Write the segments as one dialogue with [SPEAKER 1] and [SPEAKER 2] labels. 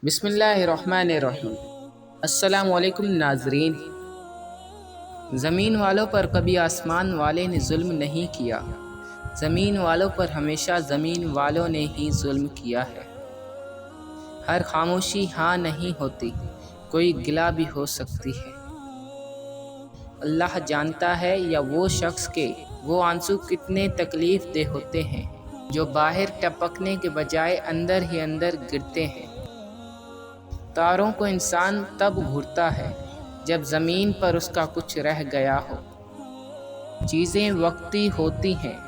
[SPEAKER 1] بسم اللہ الرحمن الرحیم۔ السلام علیکم ناظرین۔ زمین والوں پر کبھی آسمان والے نے ظلم نہیں کیا، زمین والوں پر ہمیشہ زمین والوں نے ہی ظلم کیا ہے۔ ہر خاموشی ہاں نہیں ہوتی، کوئی گلہ بھی ہو سکتی ہے۔ اللہ جانتا ہے یا وہ شخص کہ وہ آنسو کتنے تکلیف دہ ہوتے ہیں جو باہر ٹپکنے کے بجائے اندر ہی اندر گرتے ہیں۔ تاروں کو انسان تب گھورتا ہے جب زمین پر اس کا کچھ رہ گیا ہو۔ چیزیں وقتی ہوتی ہیں،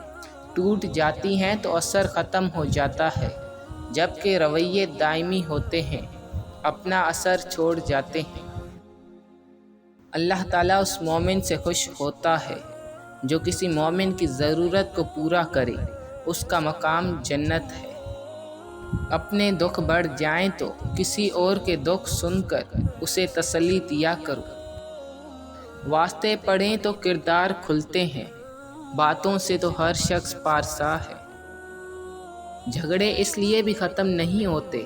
[SPEAKER 1] ٹوٹ جاتی ہیں تو اثر ختم ہو جاتا ہے، جبکہ رویے دائمی ہوتے ہیں، اپنا اثر چھوڑ جاتے ہیں۔ اللہ تعالیٰ اس مومن سے خوش ہوتا ہے جو کسی مومن کی ضرورت کو پورا کرے، اس کا مقام جنت ہے۔ اپنے دکھ بڑھ جائیں تو کسی اور کے دکھ سن کر اسے تسلی دیا کرو۔ واسطے پڑھیں تو کردار کھلتے ہیں، باتوں سے تو ہر شخص پارسا ہے۔ جھگڑے اس لیے بھی ختم نہیں ہوتے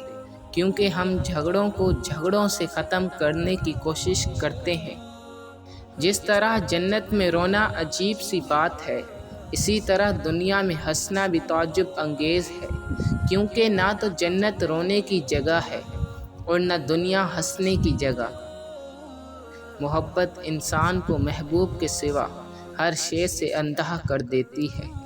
[SPEAKER 1] کیونکہ ہم جھگڑوں کو جھگڑوں سے ختم کرنے کی کوشش کرتے ہیں۔ جس طرح جنت میں رونا عجیب سی بات ہے، اسی طرح دنیا میں ہنسنا بھی تعجب انگیز ہے، کیونکہ نہ تو جنت رونے کی جگہ ہے اور نہ دنیا ہنسنے کی جگہ۔ محبت انسان کو محبوب کے سوا ہر شے سے اندھا کر دیتی ہے۔